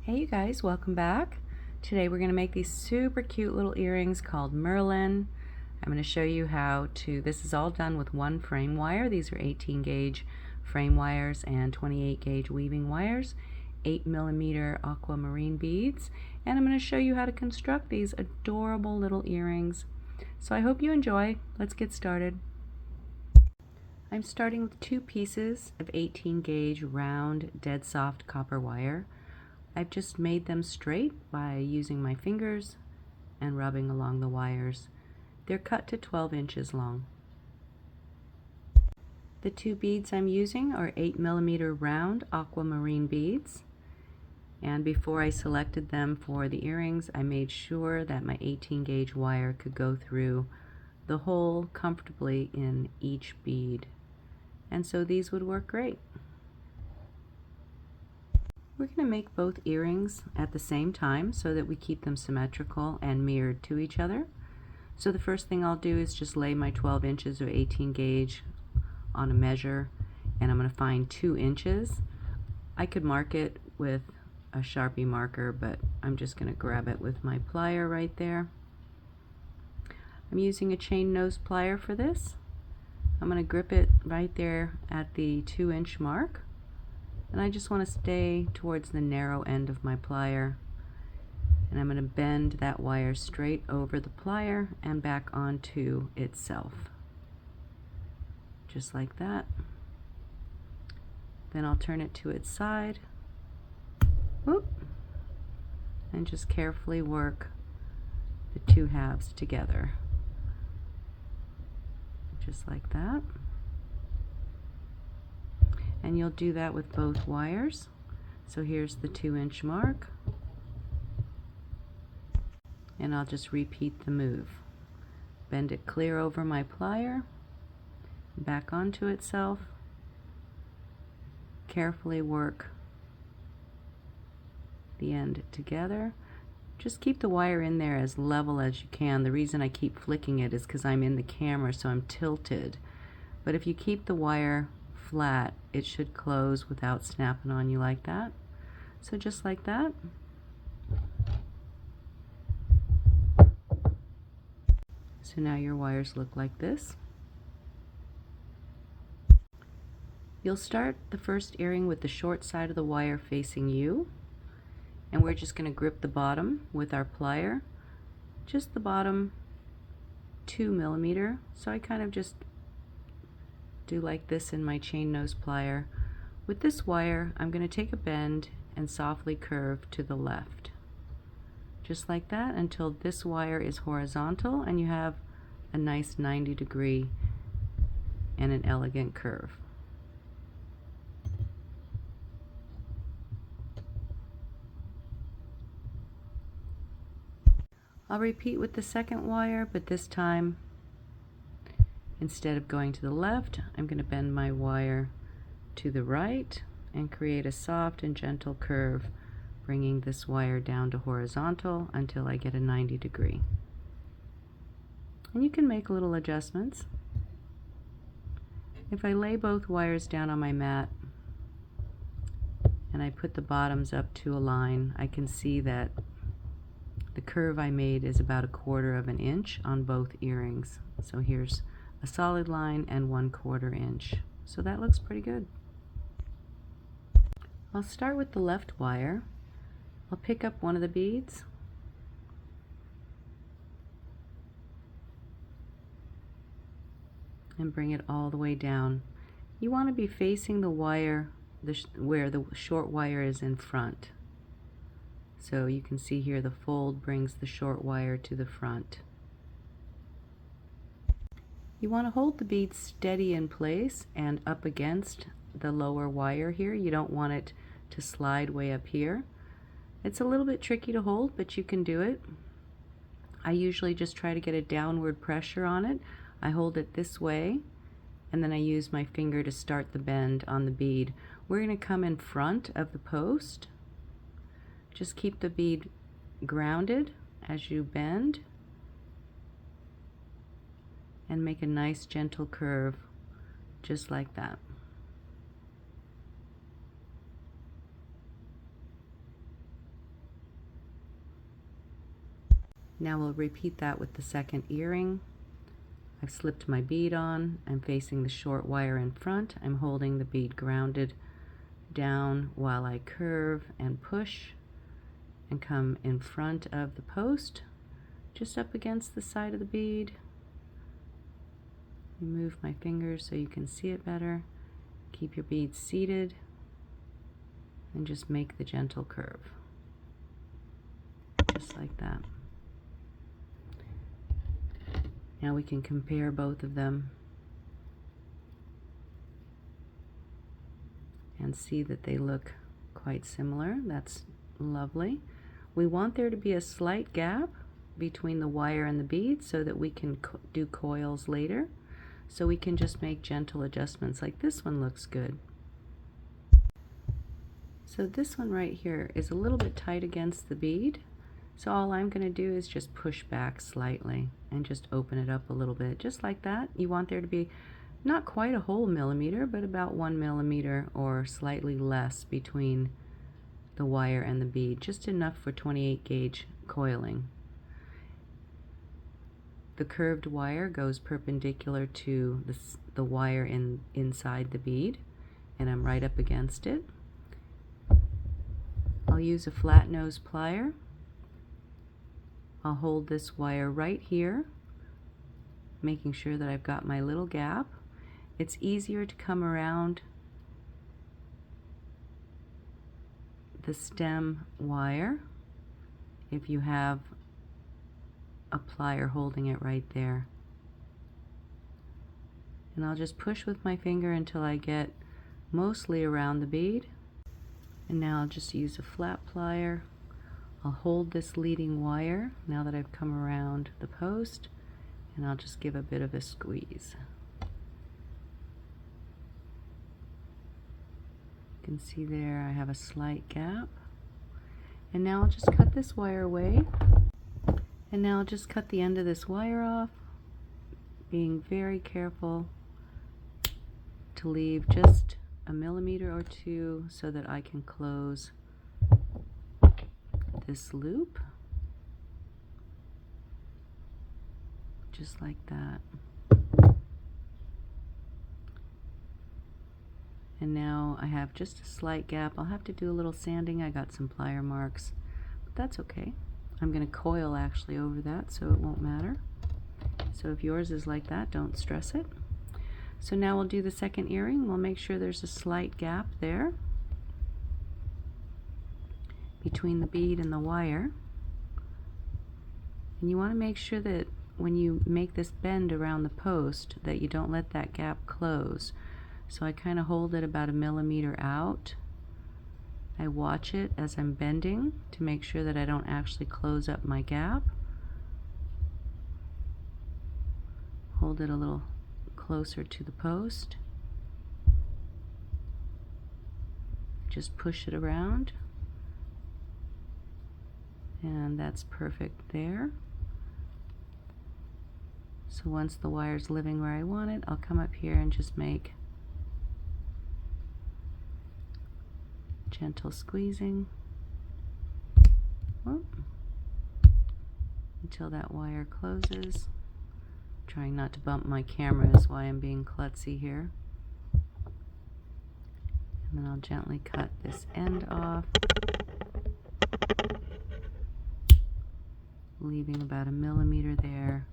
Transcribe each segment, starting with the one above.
Hey you guys, welcome back. Today we're going to make these super cute little earrings called Merlin. I'm going to show you how to, this is all done with one frame wire. These are 18 gauge frame wires and 28 gauge weaving wires, 8mm aquamarine beads, and I'm going to show you how to construct these adorable little earrings. So I hope you enjoy. Let's get started. I'm starting with 2 pieces of 18 gauge round dead soft copper wire. I've just made them straight by using my fingers and rubbing along the wires. They're cut to 12 inches long. The 2 beads I'm using are 8mm round aquamarine beads, and before I selected them for the earrings, I made sure that my 18 gauge wire could go through the hole comfortably in each bead, and so these would work great. We're going to make both earrings at the same time so that we keep them symmetrical and mirrored to each other. So the first thing I'll do is just lay my 12 inches of 18 gauge on a measure, and I'm going to find 2 inches. I could mark it with a Sharpie marker, but I'm just going to grab it with my plier right there. I'm using a chain nose plier for this. I'm going to grip it right there at the 2-inch mark. And I just want to stay towards the narrow end of my plier, and I'm going to bend that wire straight over the plier and back onto itself, just like that. Then I'll turn it to its side, whoop, and just carefully work the 2 halves together, just like that. And you'll do that with both wires. So here's the 2-inch mark, and I'll just repeat the move. Bend it clear over my plier, back onto itself, carefully work the end together. Just keep the wire in there as level as you can. The reason I keep flicking it is because I'm in the camera, so I'm tilted. But if you keep the wire flat, it should close without snapping on you like that. So just like that. So now your wires look like this. You'll start the first earring with the short side of the wire facing you, and we're just going to grip the bottom with our plier, just the bottom 2mm. So I kind of just do like this in my chain nose plier. With this wire, I'm going to take a bend and softly curve to the left, just like that, until this wire is horizontal and you have a nice 90-degree and an elegant curve. I'll repeat with the second wire, but this time, instead of going to the left, I'm going to bend my wire to the right and create a soft and gentle curve, bringing this wire down to horizontal until I get a 90-degree. And you can make little adjustments. If I lay both wires down on my mat and I put the bottoms up to a line, I can see that the curve I made is about 1/4 of an inch on both earrings. So here's a solid line and 1/4 inch. So that looks pretty good. I'll start with the left wire. I'll pick up one of the beads and bring it all the way down. You want to be facing the wire where the short wire is in front. So you can see here the fold brings the short wire to the front. You want to hold the bead steady in place and up against the lower wire here. You don't want it to slide way up here. It's a little bit tricky to hold, but you can do it. I usually just try to get a downward pressure on it. I hold it this way, and then I use my finger to start the bend on the bead. We're going to come in front of the post. Just keep the bead grounded as you bend and make a nice gentle curve, just like that. Now we'll repeat that with the second earring. I've slipped my bead on. I'm facing the short wire in front. I'm holding the bead grounded down while I curve and push and come in front of the post, just up against the side of the bead. Move my fingers so you can see it better. Keep your bead seated and just make the gentle curve, just like that. Now we can compare both of them and see that they look quite similar. That's lovely. We want there to be a slight gap between the wire and the bead so that we can do coils later. So we can just make gentle adjustments, like this one looks good. So this one right here is a little bit tight against the bead. So all I'm going to do is just push back slightly and just open it up a little bit, just like that. You want there to be not quite a whole millimeter, but about 1 millimeter or slightly less between the wire and the bead, just enough for 28 gauge coiling. The curved wire goes perpendicular to the wire inside the bead, and I'm right up against it. I'll use a flat nose plier. I'll hold this wire right here, making sure that I've got my little gap. It's easier to come around the stem wire if you have a plier holding it right there. And I'll just push with my finger until I get mostly around the bead. And now I'll just use a flat plier. I'll hold this leading wire now that I've come around the post, and I'll just give a bit of a squeeze. You can see there I have a slight gap. And now I'll just cut this wire away. And now I'll just cut the end of this wire off, being very careful to leave just a millimeter or two so that I can close this loop, just like that. And now I have just a slight gap. I'll have to do a little sanding. I got some plier marks, but that's okay. I'm going to coil actually over that so it won't matter. So if yours is like that, don't stress it. So now we'll do the second earring. We'll make sure there's a slight gap there between the bead and the wire. And you want to make sure that when you make this bend around the post that you don't let that gap close. So I kind of hold it about a millimeter out. I watch it as I'm bending to make sure that I don't actually close up my gap. Hold it a little closer to the post. Just push it around. And that's perfect there. So once the wire's living where I want it, I'll come up here and just make gentle squeezing. Whoop, until that wire closes. Trying not to bump my camera is why I'm being klutzy here. And then I'll gently cut this end off, leaving about a millimeter there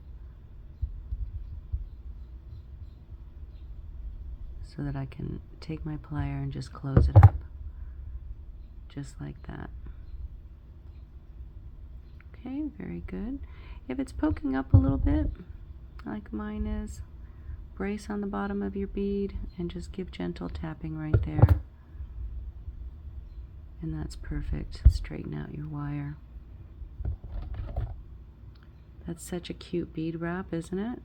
so that I can take my plier and just close it up, just like that. Okay, very good. If it's poking up a little bit, like mine is, brace on the bottom of your bead and just give gentle tapping right there. And that's perfect. Straighten out your wire. That's such a cute bead wrap, isn't it?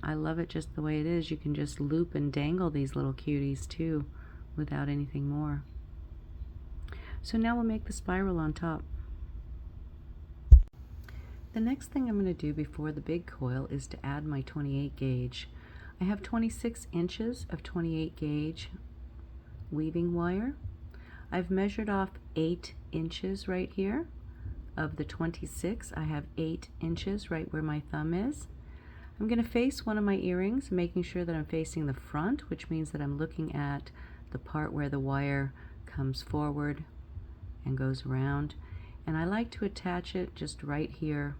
I love it just the way it is. You can just loop and dangle these little cuties too without anything more. So now we'll make the spiral on top. The next thing I'm going to do before the big coil is to add my 28 gauge. I have 26 inches of 28 gauge weaving wire. I've measured off 8 inches right here. of the 26, I have 8 inches right where my thumb is. I'm going to face one of my earrings, making sure that I'm facing the front, which means that I'm looking at the part where the wire comes forward and goes around. And I like to attach it just right here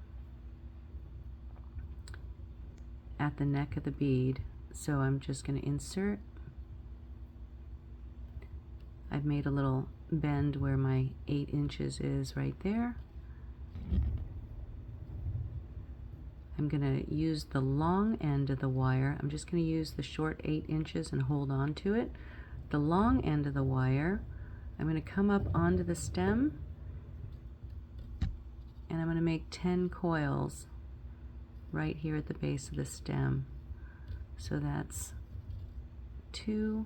at the neck of the bead. So I'm just going to insert. I've made a little bend where my 8 inches is right there. I'm going to use the long end of the wire. I'm just going to use the short 8 inches and hold on to it. The long end of the wire, I'm going to come up onto the stem and I'm going to make 10 coils right here at the base of the stem. So that's 2,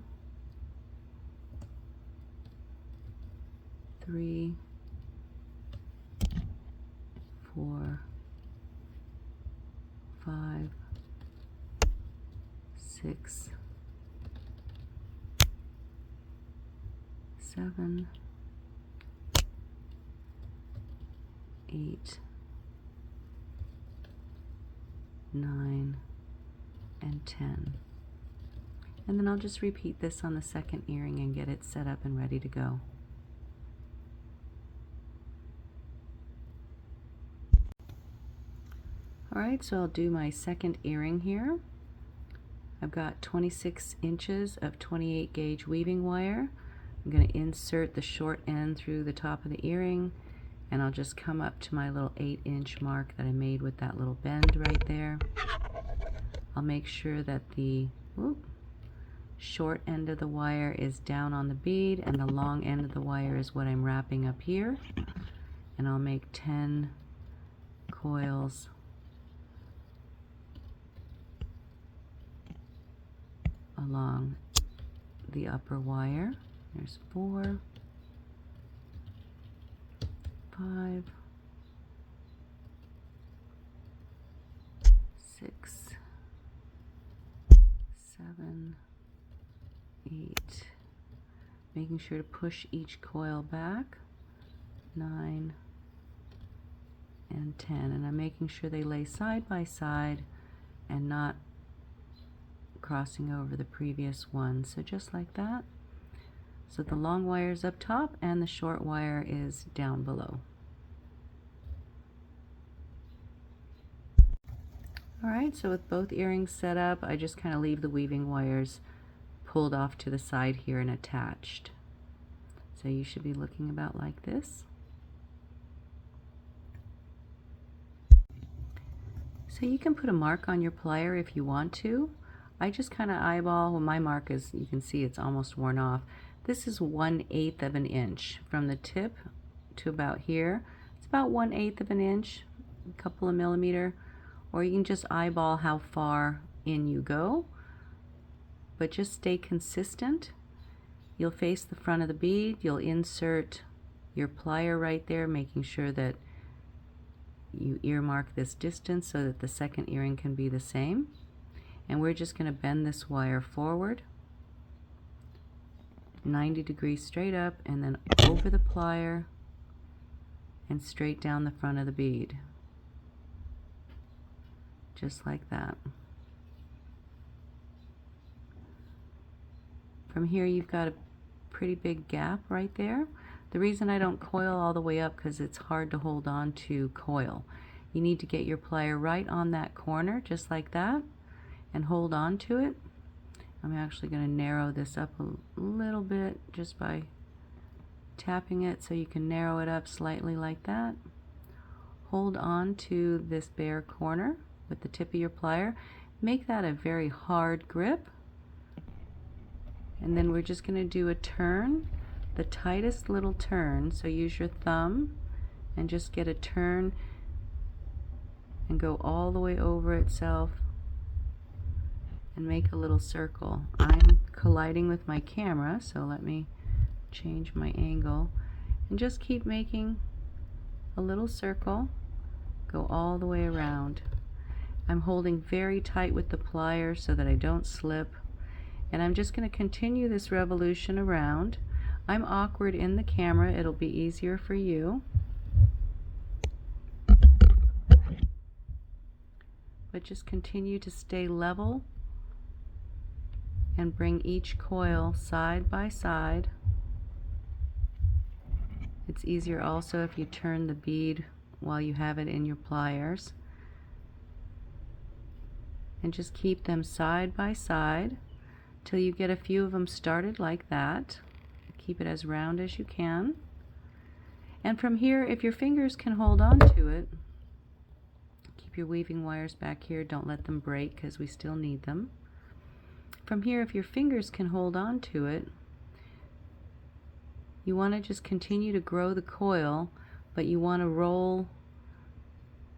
3, 4, 5, 6, 7, 8, 9, and 10. And then I'll just repeat this on the second earring and get it set up and ready to go. Alright, so I'll do my second earring here. I've got 26 inches of 28 gauge weaving wire. I'm going to insert the short end through the top of the earring, and I'll just come up to my little 8-inch mark that I made with that little bend right there. I'll make sure that the short end of the wire is down on the bead and the long end of the wire is what I'm wrapping up here. And I'll make 10 coils along the upper wire. There's 4, 5, 6, 7, 8. Making sure to push each coil back. 9 and 10. And I'm making sure they lay side by side and not crossing over the previous one. So just like that. So the long wire is up top and the short wire is down below. Alright, so with both earrings set up, I just kind of leave the weaving wires pulled off to the side here and attached. So you should be looking about like this. So you can put a mark on your plier if you want to. I just kind of eyeball. Well, my mark is, you can see it's almost worn off. This is 1/8 of an inch from the tip to about here. It's about 1/8 of an inch, a couple of millimeter, or you can just eyeball how far in you go, but just stay consistent. You'll face the front of the bead, you'll insert your plier right there, making sure that you earmark this distance so that the second earring can be the same. And we're just going to bend this wire forward 90 degrees straight up and then over the plier and straight down the front of the bead. Just like that. From here you've got a pretty big gap right there. The reason I don't coil all the way up because it's hard to hold on to coil. You need to get your plier right on that corner just like that and hold on to it. I'm actually going to narrow this up a little bit just by tapping it, so you can narrow it up slightly like that. Hold on to this bare corner with the tip of your plier. Make that a very hard grip. And then we're just going to do a turn, the tightest little turn. So use your thumb and just get a turn and go all the way over itself and make a little circle. I'm colliding with my camera, so let me change my angle and just keep making a little circle, go all the way around. I'm holding very tight with the plier so that I don't slip, and I'm just going to continue this revolution around. I'm awkward in the camera, it'll be easier for you. but just continue to stay level and bring each coil side by side. It's easier also if you turn the bead while you have it in your pliers. And just keep them side by side till you get a few of them started like that. Keep it as round as you can. And from here, if your fingers can hold on to it, keep your weaving wires back here. Don't let them break because we still need them. From here, if your fingers can hold on to it, you want to just continue to grow the coil, but you want to roll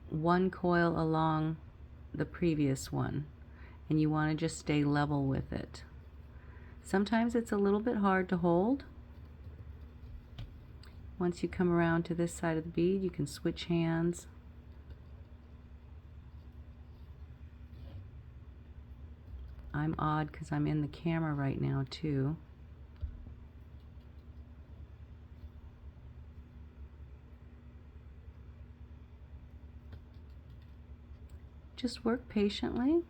one coil along the previous one, and you want to just stay level with it. Sometimes it's a little bit hard to hold. Once you come around to this side of the bead, you can switch hands. I'm odd because I'm in the camera right now too. Just work patiently.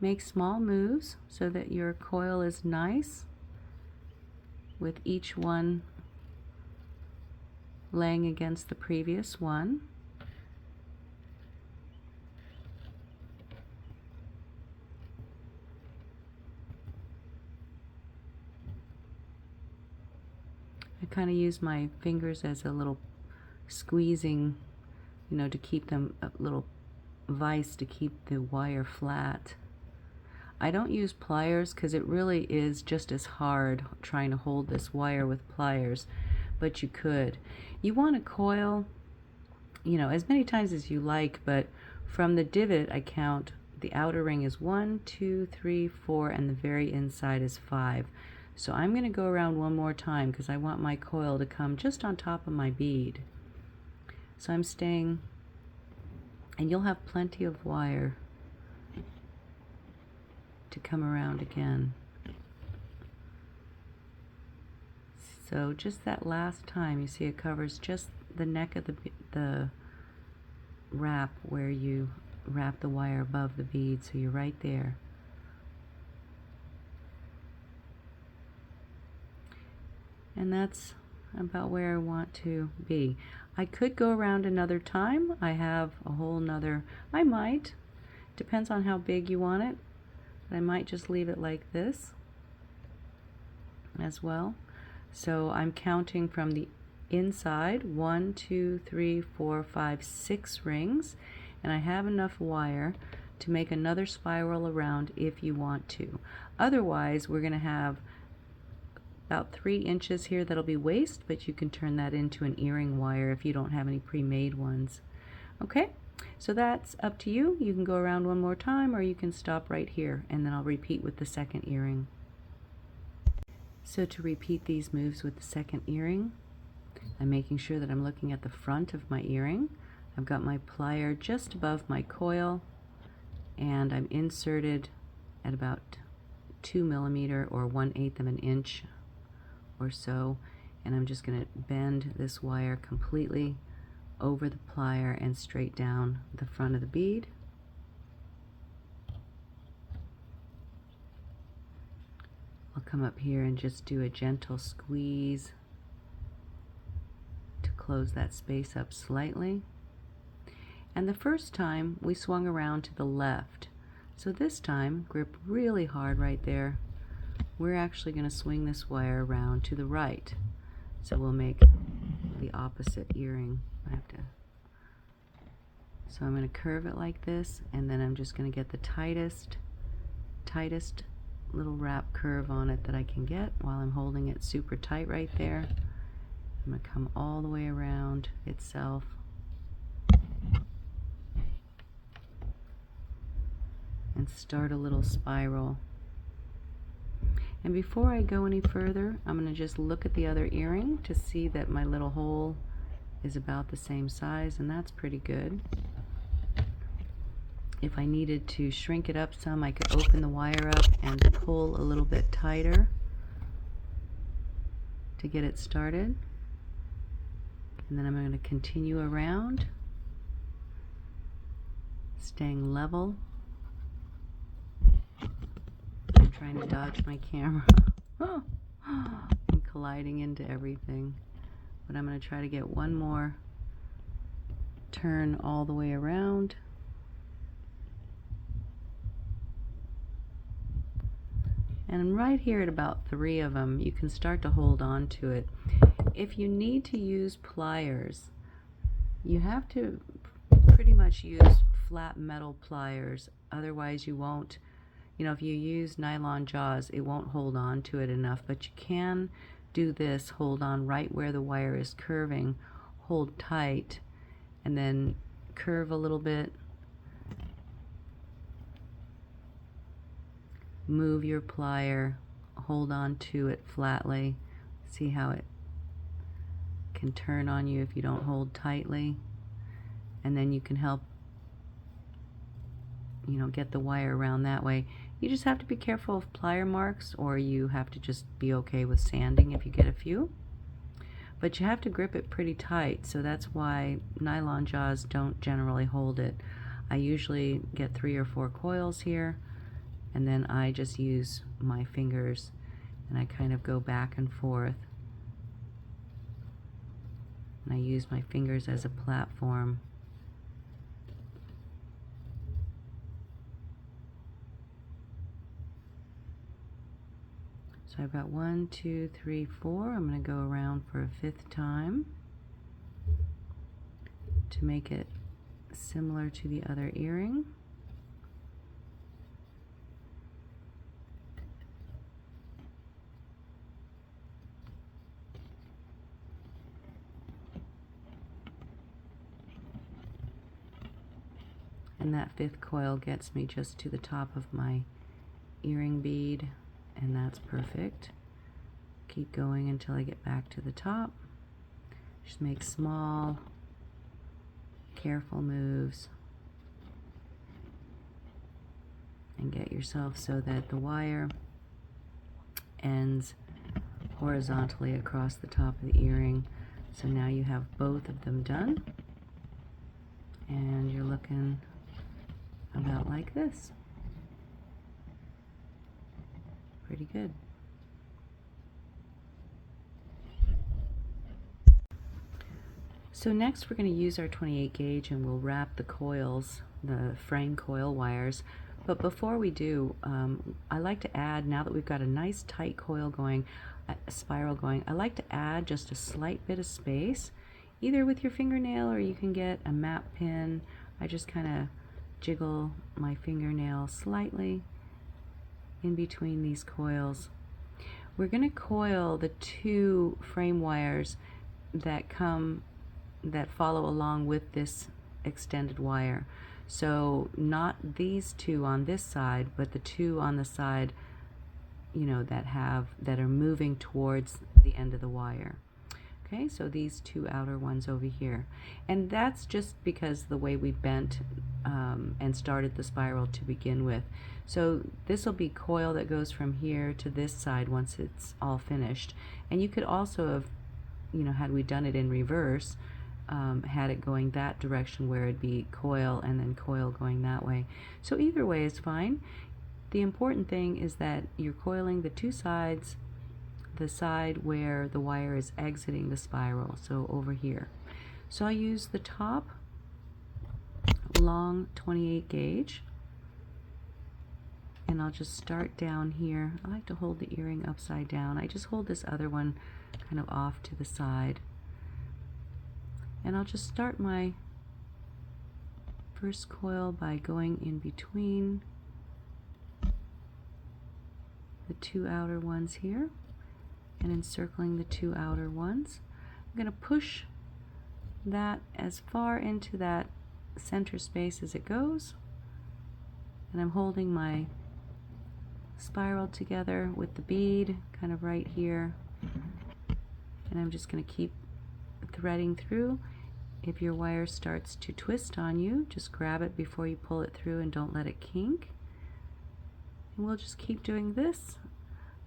Make small moves so that your coil is nice, with each one laying against the previous one. I kind of use my fingers as a little squeezing, to keep them, a little vise to keep the wire flat. I don't use pliers because it really is just as hard trying to hold this wire with pliers, but you could. You want to coil, as many times as you like, but from the divot I count the outer ring is 1, 2, 3, 4, and the very inside is 5. So I'm going to go around one more time because I want my coil to come just on top of my bead. So I'm staying, and you'll have plenty of wire to come around again. So just that last time, you see it covers just the neck of the wrap where you wrap the wire above the bead, so you're right there. And that's about where I want to be. I could go around another time. I have a whole nother, I might, depends on how big you want it. I might just leave it like this as well. So I'm counting from the inside, 1, 2, 3, 4, 5, 6 rings, and I have enough wire to make another spiral around if you want to. Otherwise, we're going to have about 3 inches here that'll be waste, but you can turn that into an earring wire if you don't have any pre-made ones. Okay, so that's up to you. You can go around one more time, or you can stop right here, and then I'll repeat with the second earring. So to repeat these moves with the second earring, I'm making sure that I'm looking at the front of my earring. I've got my plier just above my coil, and I'm inserted at about 2 millimeter or 1/8 of an inch or so, and I'm just going to bend this wire completely over the plier and straight down the front of the bead. I'll come up here and just do a gentle squeeze to close that space up slightly. And the first time we swung around to the left, so this time grip really hard right there. We're actually going to swing this wire around to the right, so we'll make the opposite earring. So I'm going to curve it like this, and then I'm just going to get the tightest little wrap curve on it that I can get while I'm holding it super tight right there. I'm going to come all the way around itself. And start a little spiral. And before I go any further, I'm going to just look at the other earring to see that my little hole is about the same size, and that's pretty good. If I needed to shrink it up some, I could open the wire up and pull a little bit tighter to get it started. And then I'm going to continue around, staying level. I'm trying to dodge my camera and colliding into everything. But I'm going to try to get one more turn all the way around. And right here at about 3 of them, you can start to hold on to it. If you need to use pliers, you have to pretty much use flat metal pliers. Otherwise you won't, if you use nylon jaws, it won't hold on to it enough. But you can do this, hold on right where the wire is curving, hold tight, and then curve a little bit. Move your plier, hold on to it flatly. See how it can turn on you if you don't hold tightly. And then you can help, get the wire around that way. You just have to be careful of plier marks, or you have to just be okay with sanding if you get a few. But you have to grip it pretty tight, so that's why nylon jaws don't generally hold it. I usually get 3 or 4 coils here, and then I just use my fingers and I kind of go back and forth. And I use my fingers as a platform. So I've got 1, 2, 3, 4. I'm going to go around for a 5th time to make it similar to the other earring. And that 5th coil gets me just to the top of my earring bead, and that's perfect. Keep going until I get back to the top. Just make small, careful moves and get yourself so that the wire ends horizontally across the top of the earring. So now you have both of them done, and you're looking about like this. Pretty good. So next we're going to use our 28 gauge and we'll wrap the coils, the frame coil wires. But before we do, I like to add, now that we've got a nice tight coil going, a spiral going, I like to add just a slight bit of space, either with your fingernail or you can get a map pin. I just kind of jiggle my fingernail slightly in between these coils. We're going to coil the 2 frame wires that follow along with this extended wire. So not these 2 on this side, but the 2 on the side, that are moving towards the end of the wire. Okay, so these 2 outer ones over here. And that's just because the way we bent and started the spiral to begin with. So this will be coil that goes from here to this side once it's all finished. And you could also have, had we done it in reverse, had it going that direction where it'd be coil and then coil going that way. So either way is fine. The important thing is that you're coiling the 2 sides, the side where the wire is exiting the spiral, so over here. So I use the top long 28 gauge, and I'll just start down here. I like to hold the earring upside down. I just hold this other one kind of off to the side, and I'll just start my first coil by going in between the 2 outer ones here and encircling the 2 outer ones. I'm going to push that as far into that center space as it goes, and I'm holding my spiral together with the bead kind of right here, and I'm just going to keep threading through. If your wire starts to twist on you, just grab it before you pull it through and don't let it kink. And we'll just keep doing this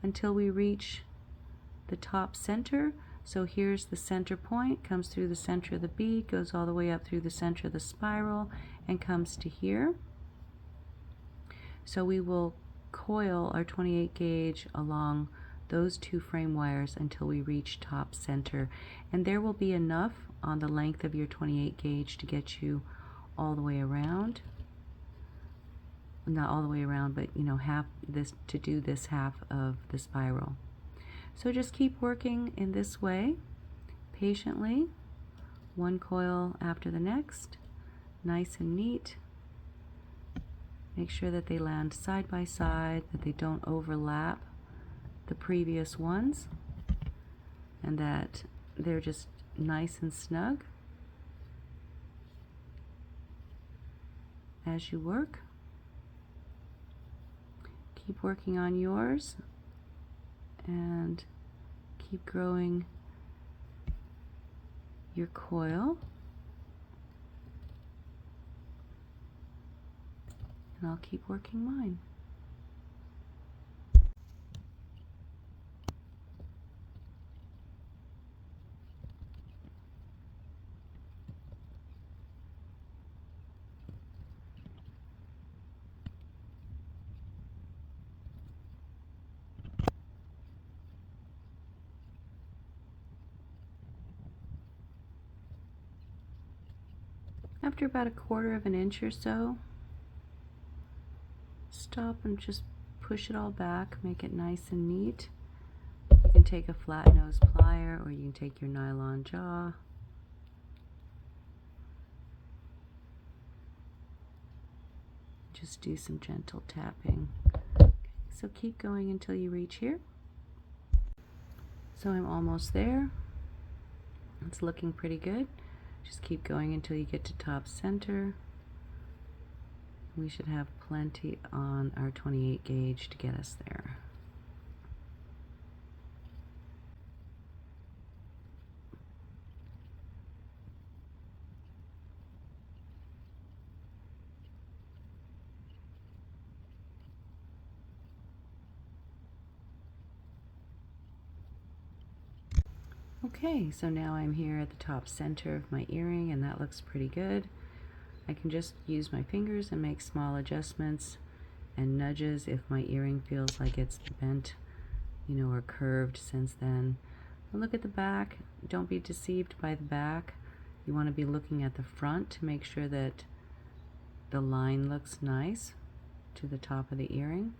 until we reach the top center. So here's the center point, comes through the center of the bead, goes all the way up through the center of the spiral, and comes to here. So we will coil our 28 gauge along those two frame wires until we reach top center, and there will be enough on the length of your 28 gauge to get you all the way around. Not all the way around, but you know, half this, to do this half of the spiral. So just keep working in this way patiently, one coil after the next, nice and neat. Make sure that they land side by side, that they don't overlap the previous ones, and that they're just nice and snug as you work. Keep working on yours and keep growing your coil, and I'll keep working mine. After about 1/4 of an inch or so, stop and just push it all back, make it nice and neat. You can take a flat nose plier, or you can take your nylon jaw. Just do some gentle tapping. Okay, so keep going until you reach here. So I'm almost there. It's looking pretty good. Just keep going until you get to top center. We should have plenty on our 28 gauge to get us there. Okay, so now I'm here at the top center of my earring, and that looks pretty good. I can just use my fingers and make small adjustments and nudges if my earring feels like it's bent, you know, or curved since then. But look at the back. Don't be deceived by the back. You want to be looking at the front to make sure that the line looks nice to the top of the earring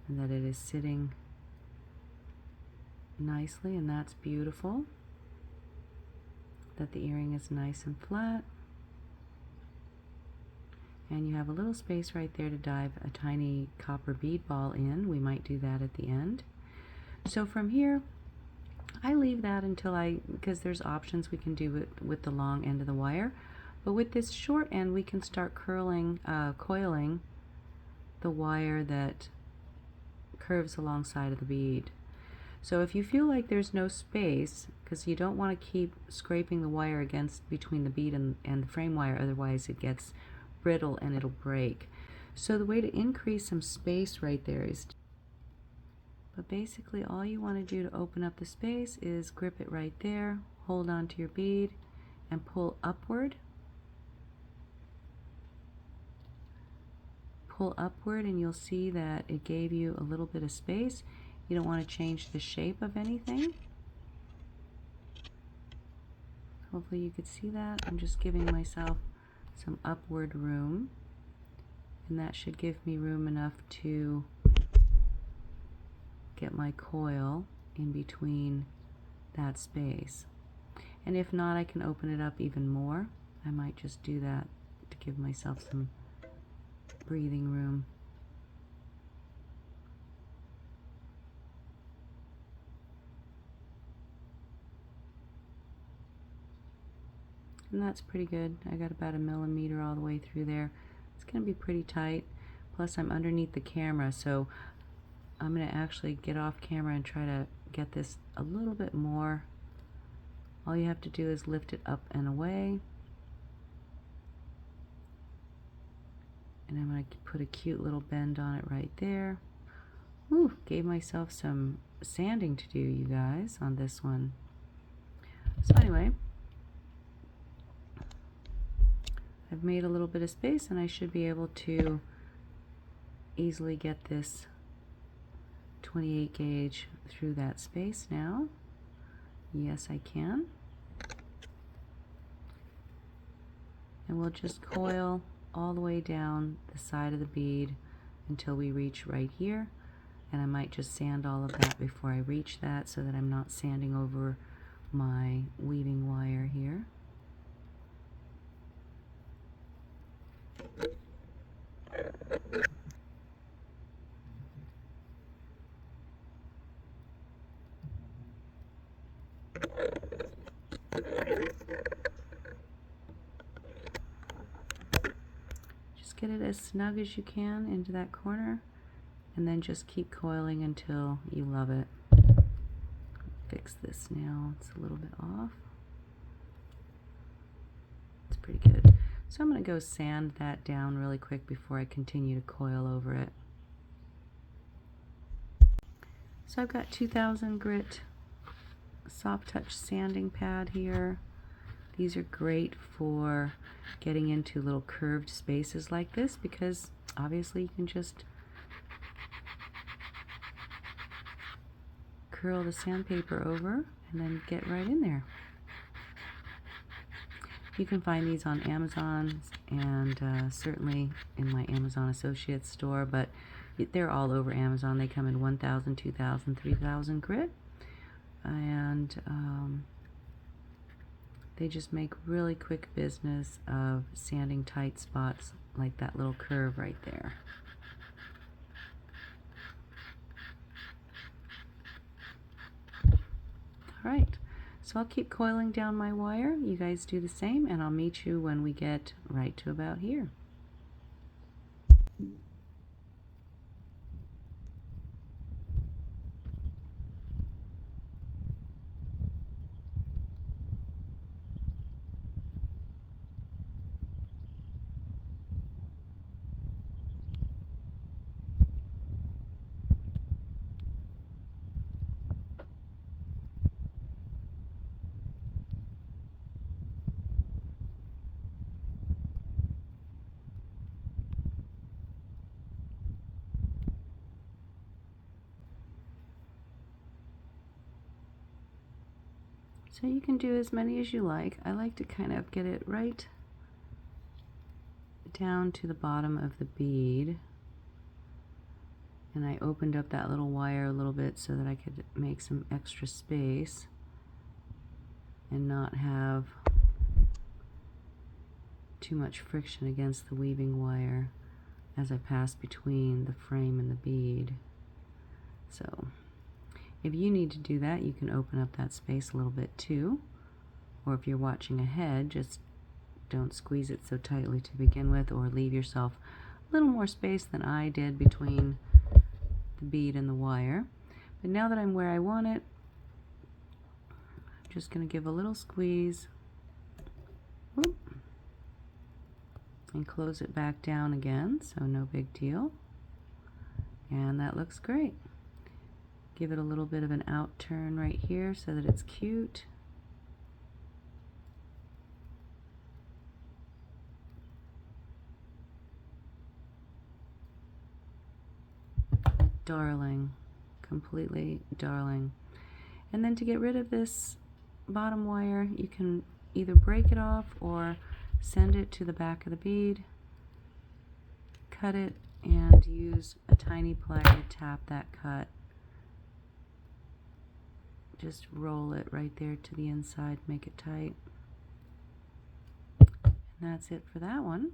and that it is sitting nicely, and that's beautiful. That the earring is nice and flat. And you have a little space right there to dive a tiny copper bead ball in. We might do that at the end. So from here, I leave that until because there's options we can do it with the long end of the wire. But with this short end, we can start coiling the wire that curves alongside of the bead. So if you feel like there's no space, because you don't want to keep scraping the wire against between the bead and the frame wire, otherwise it gets brittle and it'll break. So the way to increase some space right there is, but basically all you want to do to open up the space is grip it right there, hold on to your bead, and pull upward. Pull upward, and you'll see that it gave you a little bit of space. You don't want to change the shape of anything. Hopefully you could see that. I'm just giving myself some upward room, and that should give me room enough to get my coil in between that space. And if not, I can open it up even more. I might just do that to give myself some breathing room. And that's pretty good. I got about 1 millimeter all the way through there. It's going to be pretty tight. Plus I'm underneath the camera, so I'm going to actually get off camera and try to get this a little bit more. All you have to do is lift it up and away. And I'm going to put a cute little bend on it right there. Ooh, gave myself some sanding to do, you guys, on this one. So anyway, I've made a little bit of space and I should be able to easily get this 28 gauge through that space now. Yes, I can. And we'll just coil all the way down the side of the bead until we reach right here. And I might just sand all of that before I reach that so that I'm not sanding over my weaving wire here. Just get it as snug as you can into that corner, and then just keep coiling until you love it. Fix this now, it's a little bit off. It's pretty good. So I'm going to go sand that down really quick before I continue to coil over it. So I've got 2000 grit soft touch sanding pad here. These are great for getting into little curved spaces like this because obviously you can just curl the sandpaper over and then get right in there. You can find these on Amazon and certainly in my Amazon Associates store, but they're all over Amazon. They come in 1000, 2000, 3000 grit, and they just make really quick business of sanding tight spots like that little curve right there. All right, so I'll keep coiling down my wire. You guys do the same, and I'll meet you when we get right to about here. So you can do as many as you like. I like to kind of get it right down to the bottom of the bead. And I opened up that little wire a little bit so that I could make some extra space and not have too much friction against the weaving wire as I pass between the frame and the bead. So if you need to do that, you can open up that space a little bit too. Or if you're watching ahead, just don't squeeze it so tightly to begin with, or leave yourself a little more space than I did between the bead and the wire. But now that I'm where I want it, I'm just going to give a little squeeze. Whoop, and close it back down again, so no big deal. And that looks great. Give it a little bit of an out turn right here so that it's cute. Darling, completely darling. And then to get rid of this bottom wire, you can either break it off or send it to the back of the bead, cut it, and use a tiny plier to tap that cut. Just roll it right there to the inside, make it tight. And that's it for that one.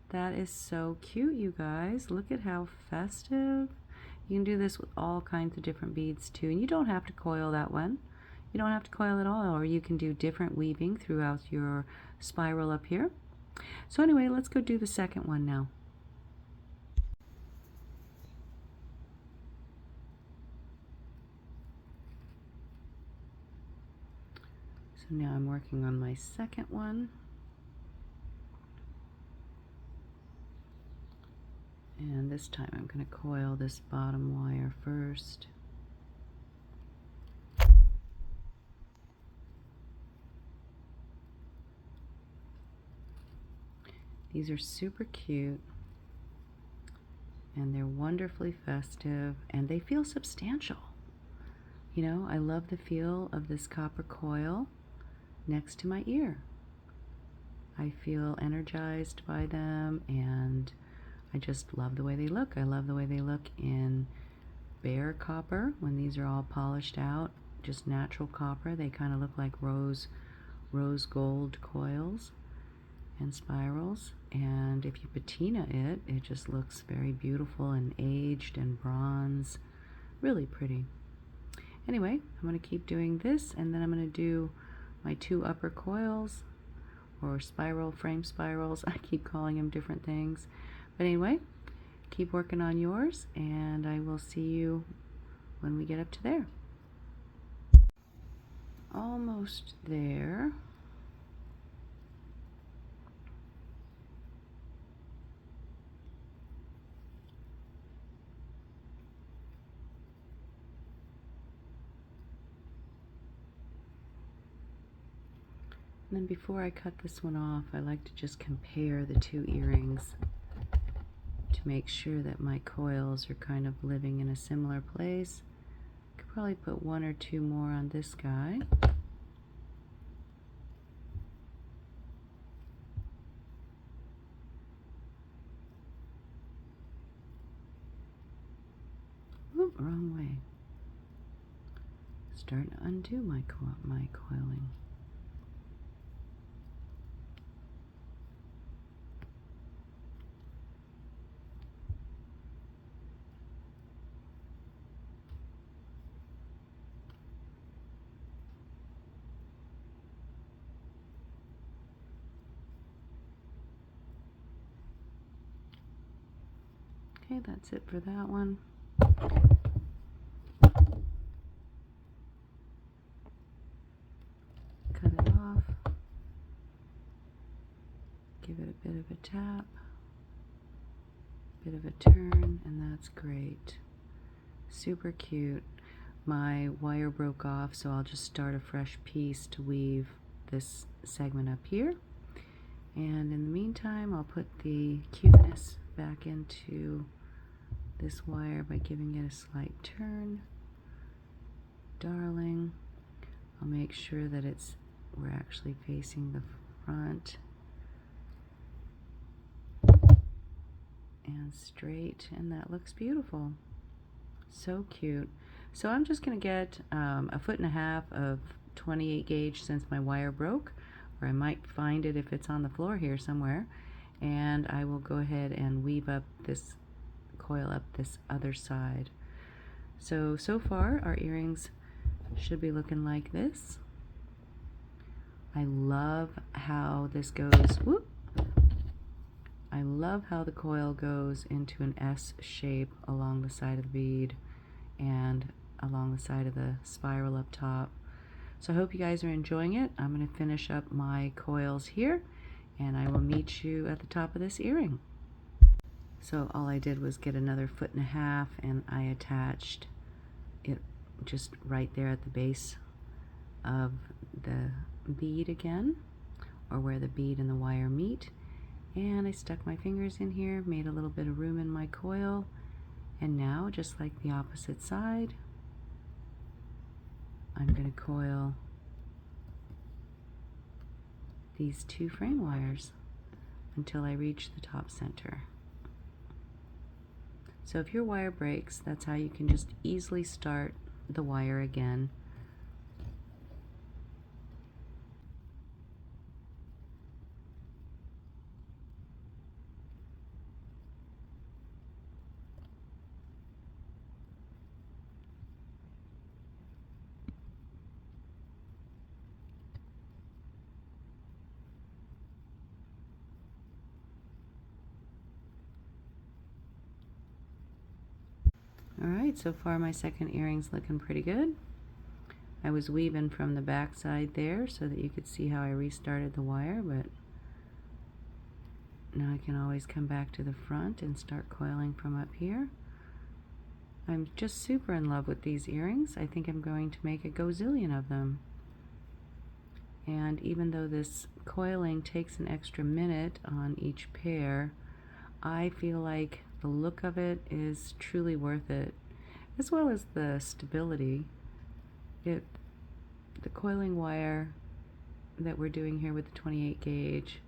That is so cute, you guys. Look at how festive. You can do this with all kinds of different beads too, and you don't have to coil that one. You don't have to coil at all, or you can do different weaving throughout your spiral up here. So anyway, let's go do the second one now. So now I'm working on my second one. And this time I'm going to coil this bottom wire first. These are super cute, and they're wonderfully festive, and they feel substantial. You know, I love the feel of this copper coil next to my ear. I feel energized by them, and I just love the way they look. I love the way they look in bare copper when these are all polished out, just natural copper. They kind of look like rose gold coils and spirals, and if you patina it, it just looks very beautiful and aged and bronze. Really pretty. Anyway, I'm going to keep doing this, and then I'm going to do my 2 upper coils, or frame spirals. I keep calling them different things. But anyway, keep working on yours, and I will see you when we get up to there. Almost there. And then before I cut this one off, I like to just compare the 2 earrings to make sure that my coils are kind of living in a similar place. Could probably put 1 or 2 more on this guy. Oop, wrong way. Starting to undo my coiling. Okay, that's it for that one. Cut it off. Give it a bit of a tap, bit of a turn, and that's great. Super cute. My wire broke off, so I'll just start a fresh piece to weave this segment up here. And in the meantime, I'll put the cuteness back into this wire by giving it a slight turn. Darling. I'll make sure that we're actually facing the front and straight, and that looks beautiful. So cute. So I'm just going to get 1.5 foot of 28 gauge since my wire broke, or I might find it if it's on the floor here somewhere, and I will go ahead and weave up this coil up this other side. So far our earrings should be looking like this. I love how this goes. Whoop. I love how the coil goes into an S shape along the side of the bead and along the side of the spiral up top. So I hope you guys are enjoying it. I'm going to finish up my coils here, and I will meet you at the top of this earring. So all I did was get another 1.5 foot, and I attached it just right there at the base of the bead again, or where the bead and the wire meet. And I stuck my fingers in here, made a little bit of room in my coil, and now, just like the opposite side, I'm going to coil these 2 frame wires until I reach the top center. So if your wire breaks, that's how you can just easily start the wire again. Alright, so far my second earring's looking pretty good. I was weaving from the back side there so that you could see how I restarted the wire, but now I can always come back to the front and start coiling from up here. I'm just super in love with these earrings. I think I'm going to make a gazillion of them. And even though this coiling takes an extra minute on each pair, I feel like the look of it is truly worth it, as well as the stability. The coiling wire that we're doing here with the 28 gauge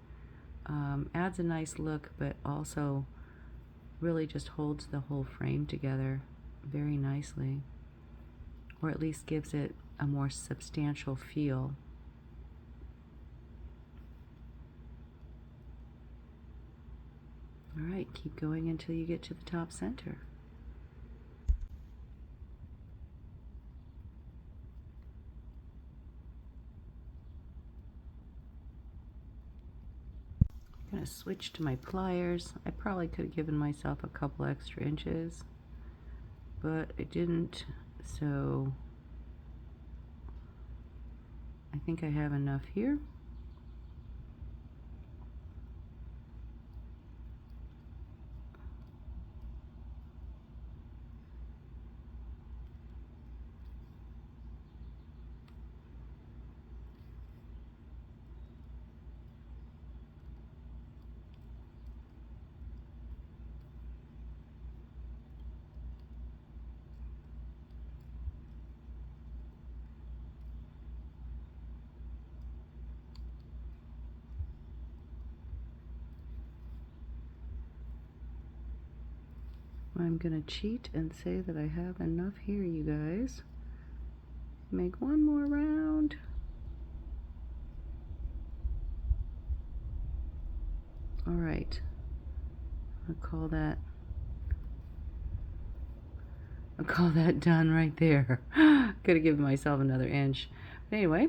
adds a nice look, but also really just holds the whole frame together very nicely, or at least gives it a more substantial feel. Alright, keep going until you get to the top center. I'm going to switch to my pliers. I probably could have given myself a couple extra inches, but I didn't, so I think I have enough here. I'm going to cheat and say that I have enough here, you guys. Make one more round. Alright, I'll call that done right there. Could have given myself another inch. But anyway,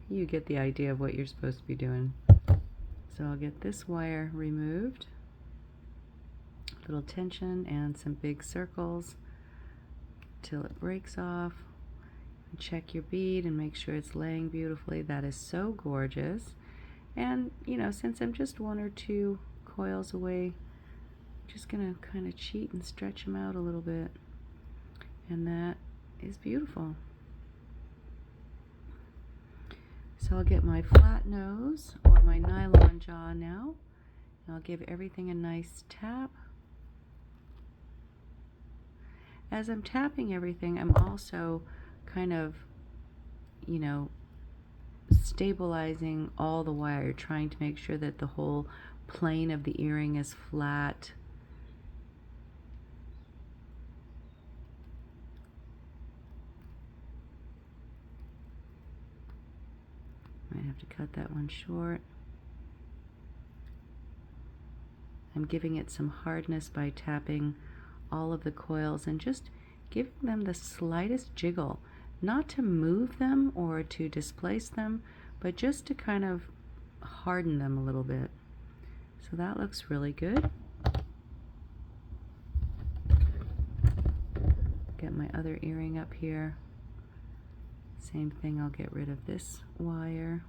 you get the idea of what you're supposed to be doing. So I'll get this wire removed. Little tension and some big circles till it breaks off. And check your bead and make sure it's laying beautifully. That is so gorgeous. And you know, since I'm just 1 or 2 coils away, I'm just gonna kind of cheat and stretch them out a little bit, and that is beautiful. So I'll get my flat nose or my nylon jaw now, and I'll give everything a nice tap. As I'm tapping everything, I'm also kind of, you know, stabilizing all the wire, trying to make sure that the whole plane of the earring is flat. Might have to cut that one short. I'm giving it some hardness by tapping all of the coils and just giving them the slightest jiggle, not to move them or to displace them, but just to kind of harden them a little bit. So that looks really good. Get my other earring up here. Same thing, I'll get rid of this wire.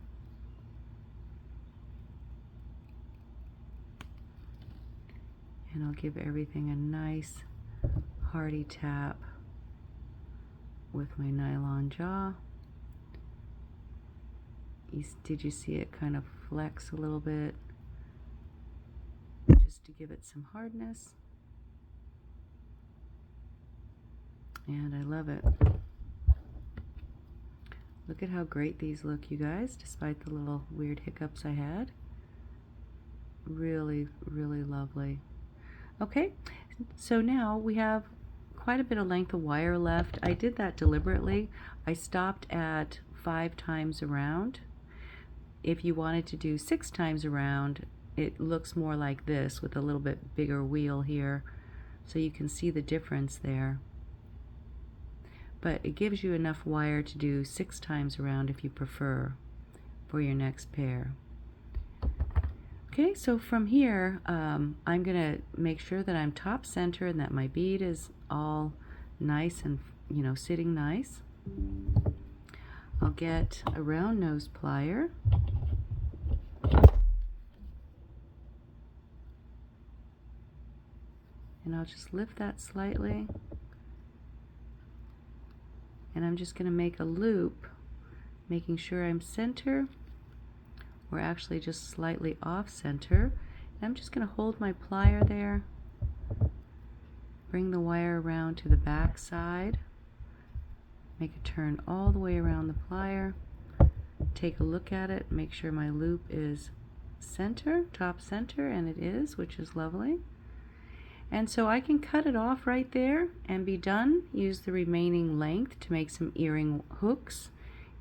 And I'll give everything a nice hearty tap with my nylon jaw. Did you see it kind of flex a little bit? Just to give it some hardness. And I love it. Look at how great these look, you guys, despite the little weird hiccups I had. Really, really lovely. Okay, so now we have quite a bit of length of wire left. I did that deliberately. I stopped at 5 times around. If you wanted to do 6 times around, it looks more like this with a little bit bigger wheel here, so you can see the difference there. But it gives you enough wire to do 6 times around if you prefer for your next pair. Okay, so from here, I'm going to make sure that I'm top center and that my bead is all nice and, you know, sitting nice. I'll get a round nose plier. And I'll just lift that slightly. And I'm just going to make a loop, making sure I'm center we're actually just slightly off center. And I'm just going to hold my plier there, bring the wire around to the back side, make a turn all the way around the plier, take a look at it, make sure my loop is center, top center, and it is, which is lovely. And so I can cut it off right there and be done. Use the remaining length to make some earring hooks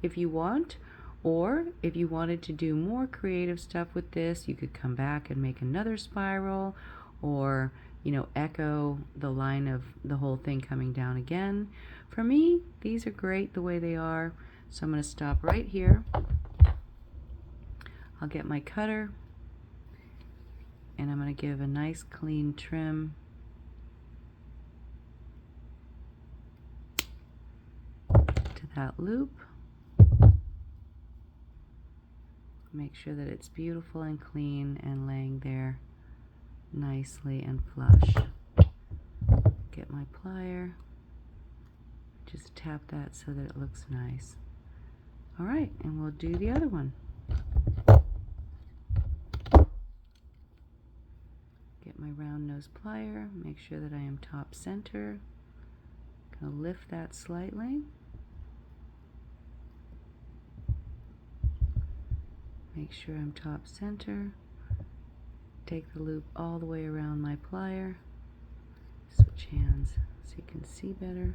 if you want, or if you wanted to do more creative stuff with this, you could come back and make another spiral, or echo the line of the whole thing coming down again. For me, these are great the way they are, so I'm going to stop right here. I'll get my cutter and I'm going to give a nice clean trim to that loop. Make sure that it's beautiful and clean and laying there nicely and flush. Get my plier, just tap that so that it looks nice. Alright, and we'll do the other one. Get my round nose plier, make sure that I am top center. Gonna lift that slightly. Make sure I'm top center. Take the loop all the way around my plier. Switch hands so you can see better.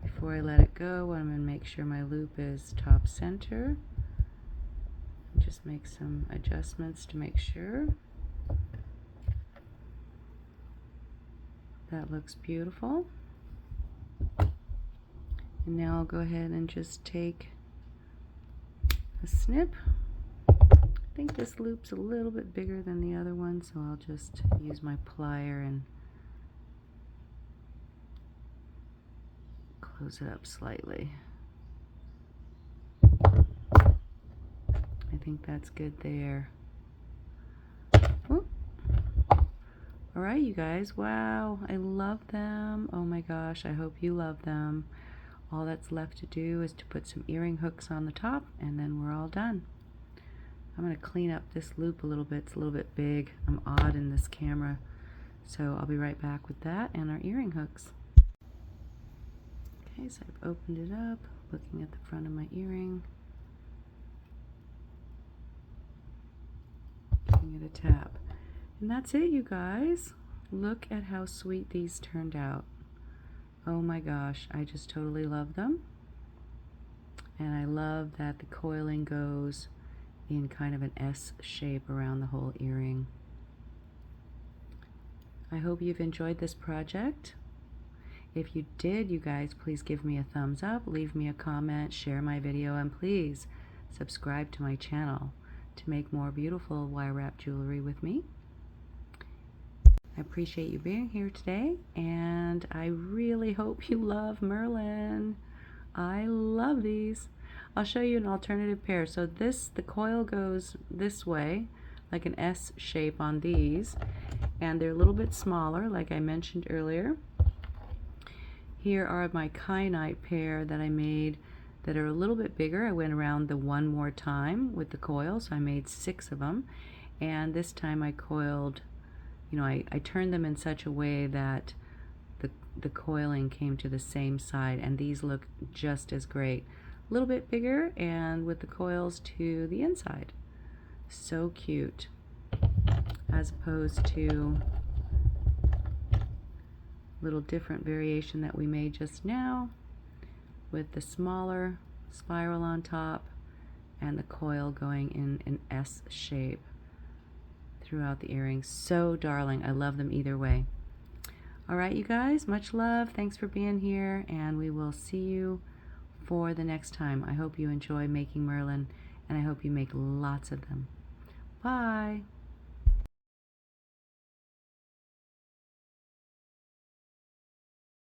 Before I let it go, I'm going to make sure my loop is top center. Just make some adjustments to make sure. That looks beautiful. And now I'll go ahead and just take a snip. I think this loop's a little bit bigger than the other one, so I'll just use my plier and close it up slightly. I think that's good there. Alright, you guys, wow, I love them. Oh my gosh, I hope you love them. All that's left to do is to put some earring hooks on the top, and then we're all done. I'm going to clean up this loop a little bit. It's a little bit big. I'm odd in this camera. So I'll be right back with that and our earring hooks. Okay, so I've opened it up, looking at the front of my earring. Giving it a tap. And that's it, you guys. Look at how sweet these turned out. Oh my gosh, I just totally love them. And I love that the coiling goes in kind of an S shape around the whole earring. I hope you've enjoyed this project. If you did, you guys, please give me a thumbs up, leave me a comment, share my video, and please subscribe to my channel to make more beautiful wire wrap jewelry with me. I appreciate you being here today, and I really hope you love Merlin. I love these. I'll show you an alternative pair. So the coil goes this way, like an S shape on these, and they're a little bit smaller, like I mentioned earlier. Here are my kyanite pair that I made that are a little bit bigger. I went around the one more time with the coil, so I made 6 of them, and this time I coiled, I turned them in such a way that the coiling came to the same side, and these look just as great. A little bit bigger and with the coils to the inside. So cute. As opposed to little different variation that we made just now with the smaller spiral on top and the coil going in an S shape throughout the earrings. So darling. I love them either way. Alright, you guys, much love. Thanks for being here, and we will see you for the next time. I hope you enjoy making Merlin, and I hope you make lots of them. Bye.